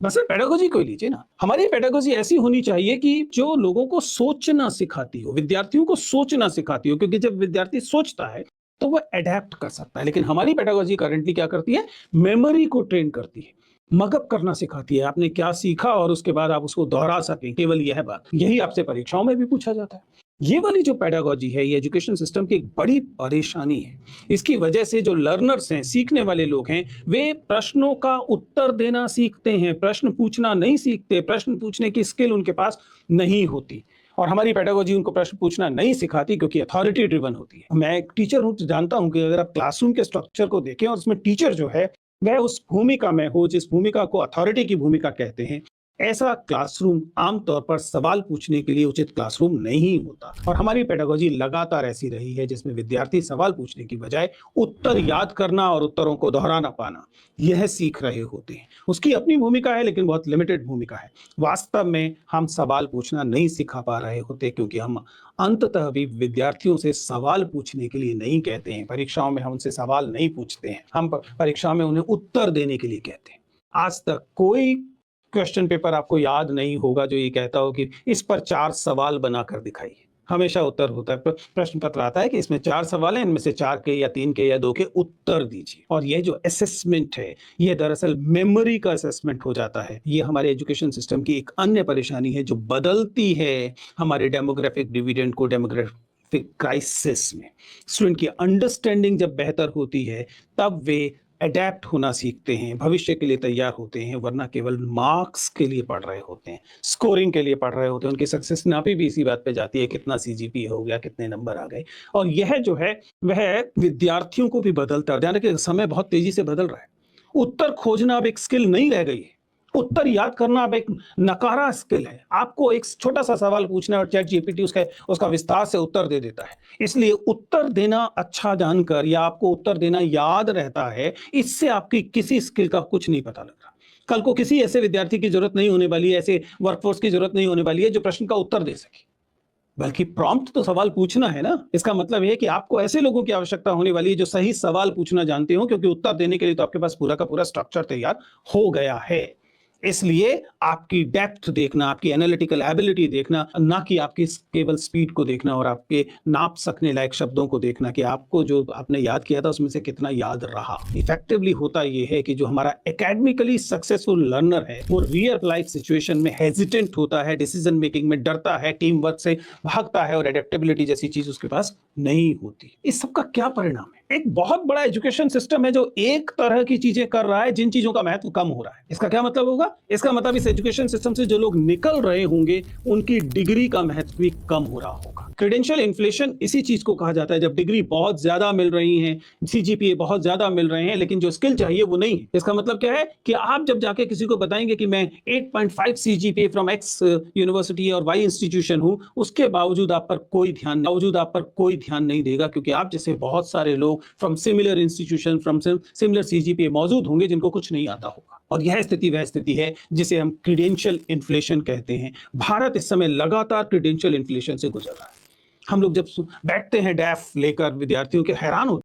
वैसे पेडागोजी को ही लीजिए ना, हमारी पेडागोजी ऐसी होनी चाहिए कि जो लोगों को सोचना सिखाती हो, विद्यार्थियों को सोचना सिखाती हो, क्योंकि जब विद्यार्थी सोचता है, तो वो एडैप्ट कर सकता है। लेकिन हमारी पेडागोजी करंटली क्या करती है? मेमोरी को ट्रेन करती है, मगअप करना सिखाती है। आपने क्या सीखा और उसके बाद आप उसको दोहरा सकें, केवल यह बात। यही आपसे परीक्षाओं में भी पूछा जाता है। ये वाली जो पेडागोजी है, ये एजुकेशन सिस्टम की एक बड़ी परेशानी है। इसकी वजह से जो लर्नर्स हैं, सीखने वाले लोग हैं, वे प्रश्नों का उत्तर देना सीखते हैं, प्रश्न पूछना नहीं सीखते, प्रश्न पूछने की स्किल उनके पास नहीं होती। और हमारी पेडागोजी उनको प्रश्न पूछना नहीं सिखाती क्योंकि अथॉरिटी ड्रिवन होती है। मैं एक टीचर हूँ तो जानता हूँ कि अगर आप क्लासरूम के स्ट्रक्चर को देखें और उसमें टीचर जो है, वह उस भूमिका में हो जिस भूमिका को अथॉरिटी की भूमिका कहते हैं, ऐसा क्लासरूम आमतौर पर सवाल पूछने के लिए उचित क्लासरूम नहीं होता। और हमारी पेडागोजी लगातार ऐसी रही है जिसमें विद्यार्थी सवाल पूछने की बजाय उत्तर याद करना और उत्तरों को दोहराना पाना, यह सीख रहे होते हैं। उसकी अपनी भूमिका है, लेकिन बहुत लिमिटेड भूमिका है। वास्तव में हम सवाल पूछना नहीं सिखा पा रहे होते क्योंकि हम अंततः भी विद्यार्थियों से सवाल पूछने के लिए नहीं कहते हैं। परीक्षाओं में हम उनसे सवाल नहीं पूछते हैं, हम परीक्षा में उन्हें उत्तर देने के लिए कहते हैं। आज तक कोई क्वेश्चन पेपर आपको याद नहीं होगा जो ये कहता हो कि इस पर 4 सवाल बनाकर दिखाइए। हमेशा उत्तर होता है। प्रश्न पत्र आता है कि इसमें 4 सवाल हैं, इनमें से 4 के या 3 के या 2 के उत्तर दीजिए। और ये जो असेसमेंट है, ये दरअसल मेमोरी का असेसमेंट हो जाता है। ये हमारे एजुकेशन सिस्टम की एक अन्य परेशानी है जो बदलती है हमारे डेमोग्राफिक डिविडेंड को डेमोग्राफिक क्राइसिस में। स्टूडेंट की अंडरस्टैंडिंग जब बेहतर होती है, तब वे अडेप्ट होना सीखते हैं, भविष्य के लिए तैयार होते हैं, वरना केवल मार्क्स के लिए पढ़ रहे होते हैं, स्कोरिंग के लिए पढ़ रहे होते हैं। उनकी सक्सेस नापी भी इसी बात पे जाती है, कितना सीजीपीए हो गया, कितने नंबर आ गए। और यह जो है, वह विद्यार्थियों को भी बदलता है। ध्यान रखिए, समय बहुत तेजी से बदल रहा है। उत्तर खोजना अब एक स्किल नहीं रह गई है। उत्तर याद करना अब एक नकारा स्किल है। आपको एक छोटा-सा सवाल पूछना है और चैट जीपीटी उसका विस्तार से उत्तर दे देता है। इसलिए उत्तर देना अच्छा जानकर या आपको उत्तर देना याद रहता है, इससे आपकी किसी स्किल का कुछ नहीं पता लग रहा। कल को किसी ऐसे विद्यार्थी की ज़रूरत नहीं होने वाली है, ऐसे वर्कफ़ोर्स की ज़रूरत नहीं होने वाली है जो प्रश्न का उत्तर दे सके। बल्कि प्रॉम्प्ट तो सवाल पूछना है ना। इसका मतलब ये है कि आपको ऐसे लोगों की आवश्यकता होने वाली है जो सही सवाल पूछना जानते हो, क्योंकि उत्तर देने के लिए तो आपके पास पूरा का पूरा स्ट्रक्चर तैयार हो गया है। इसलिए आपकी डेप्थ देखना, आपकी एनालिटिकल एबिलिटी देखना, ना कि आपकी केवल स्पीड को देखना और आपके नाप सकने लायक शब्दों को देखना कि आपको जो आपने याद किया था उसमें से कितना याद रहा। इफेक्टिवली होता ये है कि जो हमारा एकेडमिकली सक्सेसफुल लर्नर है, वो रियल लाइफ सिचुएशन में हेजिटेंट होता है, डिसीजन मेकिंग में डरता है, टीम वर्क से भागता है और एडेप्टेबिलिटी जैसी चीज उसके पास नहीं होती। इस सब का क्या परिणाम है? एक बहुत बड़ा एजुकेशन सिस्टम है जो एक तरह की चीजें कर रहा है जिन चीजों का महत्व कम हो रहा है। इसका क्या मतलब होगा? इसका मतलब इस एजुकेशन सिस्टम से जो लोग निकल रहे होंगे, उनकी डिग्री का महत्व भी कम हो रहा होगा। क्रेडेंशियल इन्फ्लेशन इसी चीज को कहा जाता है, जब डिग्री बहुत ज्यादा मिल रही है, सीजीपीए बहुत ज्यादा मिल रहे हैं, लेकिन जो स्किल चाहिए वो नहीं है। इसका मतलब क्या है कि आप जब जाके किसी को बताएंगे कि मैं 8.5 सीजीपीए फ्रॉम एक्स यूनिवर्सिटी और वाई इंस्टीट्यूशन हूं, उसके बावजूद आप पर कोई ध्यान नहीं देगा, क्योंकि आप जैसे बहुत सारे लोग from similar institution, from similar CGPA मौजूद होंगे जिनको कुछ नहीं आता होगा। और यह स्थिति वह स्थिति है जिसे हम क्रीडेंशियल इन्फ्लेशन कहते हैं। भारत इस समय लगातार क्रीडेंशियल इन्फ्लेशन से गुजर रहा है। हम लोग जब बैठते हैं डैफ लेकर, विद्यार्थियों के हैरान होते